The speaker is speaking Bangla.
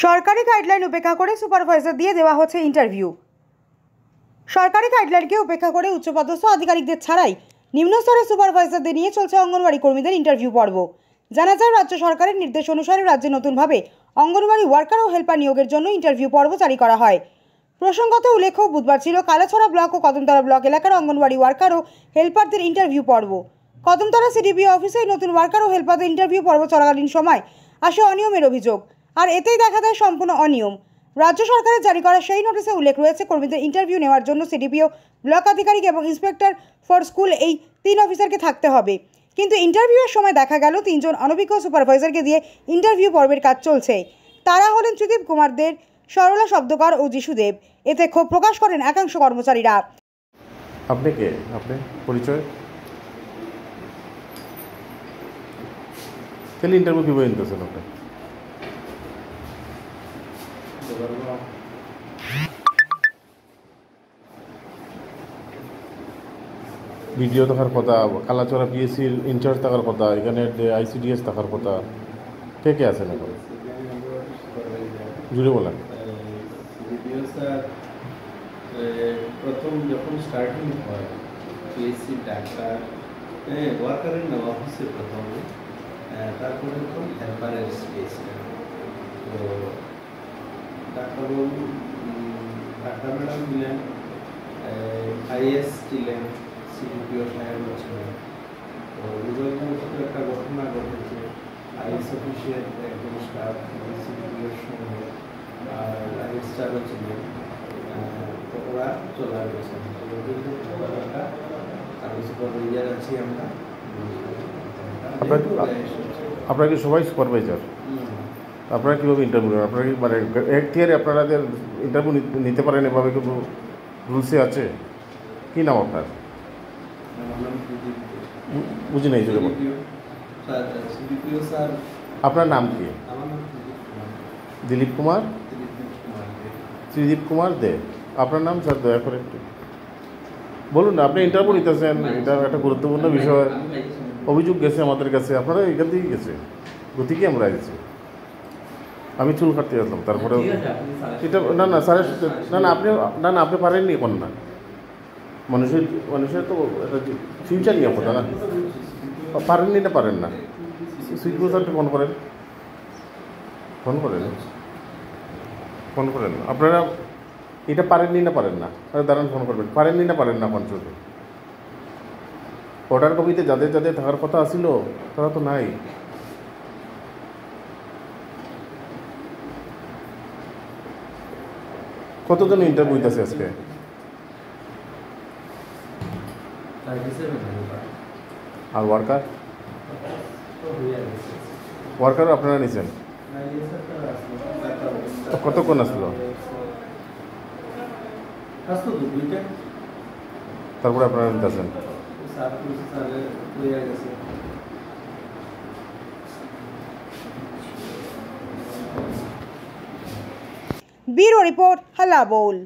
সরকারি গাইডলাইন উপেক্ষা করে সুপারভাইজার দিয়ে দেওয়া হচ্ছে ইন্টারভিউ। সরকারি গাইডলাইনকে উপেক্ষা করে উচ্চপদস্থ আধিকারিকদের ছাড়াই নিম্নস্তরের সুপারভাইজারদের নিয়ে চলছে অঙ্গনওয়াড়ি কর্মীদের ইন্টারভিউ পর্ব। জানা যায়, রাজ্য সরকারের নির্দেশ অনুসারে রাজ্যে নতুনভাবে অঙ্গনওয়াড়ি ওয়ার্কার ও হেল্পার নিয়োগের জন্য ইন্টারভিউ পর্ব জারি করা হয়। প্রসঙ্গত উল্লেখ্য, বুধবার ছিল কালাছড়া ব্লক ও কদমতলা ব্লক এলাকার অঙ্গনওয়াড়ি ওয়ার্কার ও হেল্পারদের ইন্টারভিউ পর্ব। কদমতলা সিডিপিও অফিসে নতুন ওয়ার্কার ও হেল্পারদের ইন্টারভিউ পর্ব চলাকালীন সময় আসে অনিয়মের অভিযোগ, আর এতেই দেখা দেয় সম্পূর্ণ অনিয়ম। রাজ্য সরকারের জারি করা সেই নোটিশে উল্লেখ রয়েছে, কর্মীদের ইন্টারভিউ নেওয়ার জন্য সিডিপিও, ব্লক আধিকারিক এবং ইন্সপেক্টর ফর স্কুল এই 3 অফিসারকে থাকতে হবে। কিন্তু ইন্টারভিউয়ের সময় দেখা গেল 3 জন অনভিজ্ঞ সুপারভাইজারকে দিয়ে ইন্টারভিউ পর্বের কাজ চলছে। তারা হলেন ত্রিদীপ কুমার দে, সরলা শব্দকর ও যিশুদেব। এতে ক্ষোভ প্রকাশ করেন একাংশ কর্মচারীরা। আপনি কে? আপনি পরিচয়? তাহলে ইন্টারভিউ কীভাবে নিতেছেন আপনি? ভিডিও থাকার কথা, কালাচড়া পিএসসির ইনচার্জ থাকার কথা, এখানে আইসিডিএস থাকার কথা। কে কে আছেন এখন? জুড়ে বলেন। প্রথম যখন স্টার্টিং হয় পিএসসি ডাক্তার ওয়ার্কারের না অফিসে প্রথমে, তারপরে তো হেল্পারের স্পেস। তো ডাক্তারবাবু, ডাক্তার ম্যাডাম ছিলেন, আইএস ছিলেন, সিডিপিও সাহেব ছিলেন। তো দুর্ভাগ্যবশত একটা ঘটনা ঘটেছে, আইএস অফিসের একজন স্টাফ সিডিপিওর সঙ্গে আর আইএস স্টাফও ছিলেন, তো ওরা চলে গেছেন। সুপারভাইজার আছি আমরা। আপনারা কি সবাই সুপারভাইজার? আপনারা কীভাবে ইন্টারভিউ নেন? আপনারা কি মানে এখতিয়ারে আপনাদের ইন্টারভিউ নিতে পারেন? এভাবে কোনো রুলসে আছে? কী নাম আপনার? বুঝি নাই। আপনার নাম কি? দিলীপ কুমার? ত্রিদীপ কুমার দে। আপনার নাম স্যার দয়া করে একটু বলুন না। আপনি ইন্টারভিউ নিতেছেন, এটা একটা গুরুত্বপূর্ণ বিষয়। অভিযোগ গেছে আমাদের কাছে, আপনারা এখান থেকেই গেছে, গতিকে আমরা গেছি। আমি চুল কাটতে আসলাম, তারপরে এটা না স্যারের না আপনি পারেননি এখন না। মানুষের তো এটা ফিউচার নিয়ে কথা না, পারেননি না পারেন না। সুইট স্যারকে ফোন করেন আপনারা। এটা পারেননি না পারেন না, দাঁড়ান ফোন করবেন। পারেননি না পারেন না পঞ্চকে অর্ডার কপিতে যাদের যাদের থাকার কথা আসিল তারা তো নাই। কতজন ইন্টারভিউ আছে আজকে? আর ওয়ার্কারও আপনারা নিয়েছেন? কতক্ষণ আসলো? তারপরে আপনারা নিতেছেন? ব্যুরো রিপোর্ট, হাল্লা বোল।